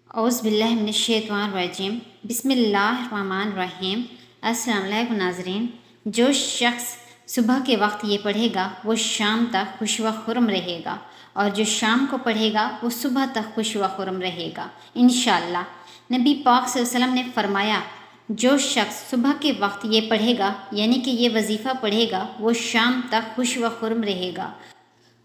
औज़ बिल्लाहि मिनश्शैतानिर्रजीम बिस्मिल्लाहिर्रहमानिर्रहीम। अस्सलाम वालेकुम नाज़रीन। जो शख्स सुबह के वक्त ये पढ़ेगा वो शाम तक खुश व खुर्म रहेगा, और जो शाम को पढ़ेगा वो सुबह तक खुश व खुर्म रहेगा इंशाअल्लाह। नबी पाक सल्लल्लाहु अलैहि वसल्लम ने फरमाया, जो शख्स सुबह के वक्त ये पढ़ेगा यानी कि ये वजीफ़ा पढ़ेगा वो शाम तक खुश व खुर्म रहेगा,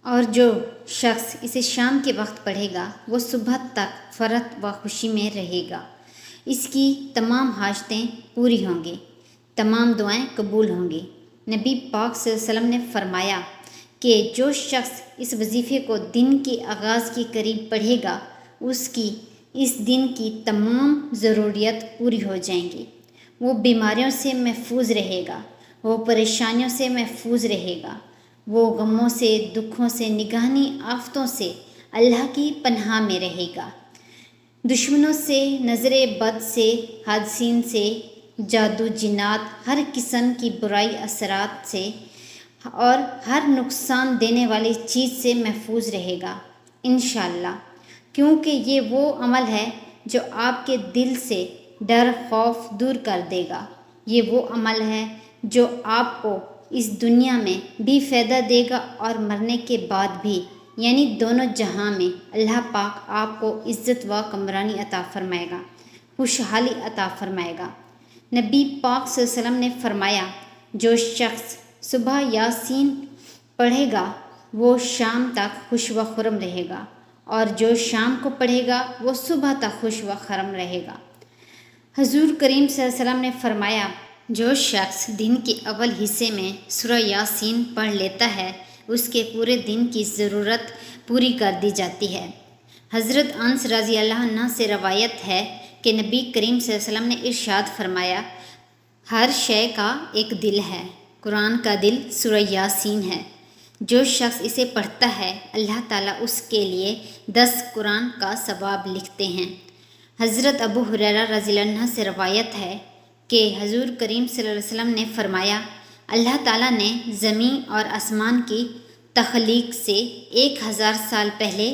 और जो शख्स इसे शाम के वक्त पढ़ेगा वो सुबह तक फ़रत व खुशी में रहेगा। इसकी तमाम हाजतें पूरी होंगी, तमाम दुआएं कबूल होंगी। नबी पाक सल्लल्लाहु अलैहि वसल्लम ने फरमाया कि जो शख्स इस वजीफ़े को दिन के आगाज़ के करीब पढ़ेगा उसकी इस दिन की तमाम ज़रूरियत पूरी हो जाएंगी। वो बीमारियों से महफूज रहेगा, वो परेशानियों से महफूज रहेगा, वो गमों से, दुखों से, निगहनी आफतों से अल्लाह की पनाह में रहेगा। दुश्मनों से, नज़रे बद से, हादसीन से, जादू जिन्नात, हर किस्म की बुराई असरात से और हर नुकसान देने वाली चीज़ से महफूज रहेगा इंशाअल्लाह। क्योंकि ये वो अमल है जो आपके दिल से डर खौफ दूर कर देगा। ये वो अमल है जो आपको इस दुनिया में भी फ़ायदा देगा और मरने के बाद भी, यानी दोनों जहां में अल्लाह पाक आपको इज़्ज़त व कमरानी अता फ़रमाएगा, खुशहाली अता फ़रमाएगा। नबी पाक सल्लल्लाहु अलैहि वसल्लम ने फरमाया, जो शख्स सुबह यासीन पढ़ेगा वो शाम तक खुश व खुर्म रहेगा, और जो शाम को पढ़ेगा वो सुबह तक खुश व खुर्म रहेगा। हजूर करीम सल्लल्लाहु अलैहि वसल्लम ने फरमाया, जो शख्स दिन के अव्वल हिस्से में सूरह यासीन पढ़ लेता है उसके पूरे दिन की ज़रूरत पूरी कर दी जाती है। हज़रत अनस रज़ी अल्लाह अन्हु से रवायत है कि नबी करीम सल्लल्लाहु अलैहि वसल्लम ने इरशाद फरमाया, हर शय का एक दिल है, कुरान का दिल सूरह यासीन है। जो शख्स इसे पढ़ता है अल्लाह ताला उसके लिए 10 कुरान का सवाब लिखते हैं। हज़रत अबू हुरैरा रज़ी अल्लाह अन्हु से रवायत है कि हजूर करीम सल्लल्लाहु अलैहि वसल्लम ने फरमाया, अल्लाह ताला ने ज़मीन और आसमान की तख्लीक से 1000 साल पहले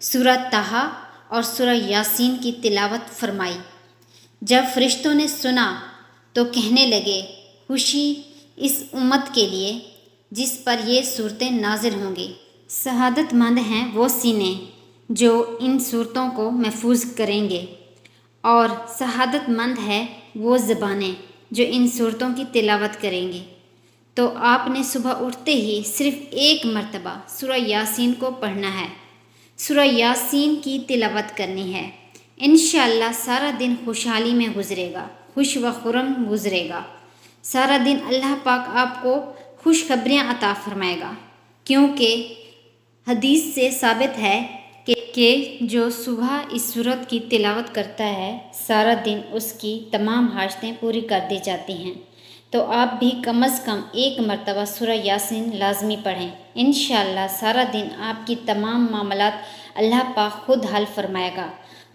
सूरह ताहा और सूरह यासीन की तिलावत फरमाई। जब फरिश्तों ने सुना तो कहने लगे, खुशी इस उम्मत के लिए जिस पर ये सूरतें नाजिल होंगी। सहादतमंद हैं वो सीने जो इन सूरतों को महफूज करेंगे, और सहादतमंद है वो ज़बानें जो इन सूरतों की तिलावत करेंगी। तो आपने सुबह उठते ही सिर्फ़ एक मरतबा सूरह यासीन को पढ़ना है, सूरह यासीन की तिलावत करनी है। इंशाअल्लाह सारा दिन खुशहाली में गुज़रेगा, खुश व खुर्म गुज़रेगा। सारा दिन अल्लाह पाक आपको खुशखबरियाँ अता फ़रमाएगा, क्योंकि हदीस से साबित है कि जो सुबह इस सूरत की तिलावत करता है सारा दिन उसकी तमाम हाजतें पूरी कर दी जाती हैं। तो आप भी कम अज़ कम एक मरतबा सूरह यासीन लाजमी पढ़ें। इंशाअल्लाह सारा दिन आपकी तमाम मामलात अल्लाह पाक खुद हल फरमाएगा।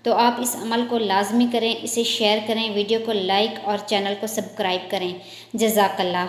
तो आप इस अमल को लाजमी करें, इसे शेयर करें, वीडियो को लाइक और चैनल को सब्सक्राइब करें। जज़ाकल्लाह।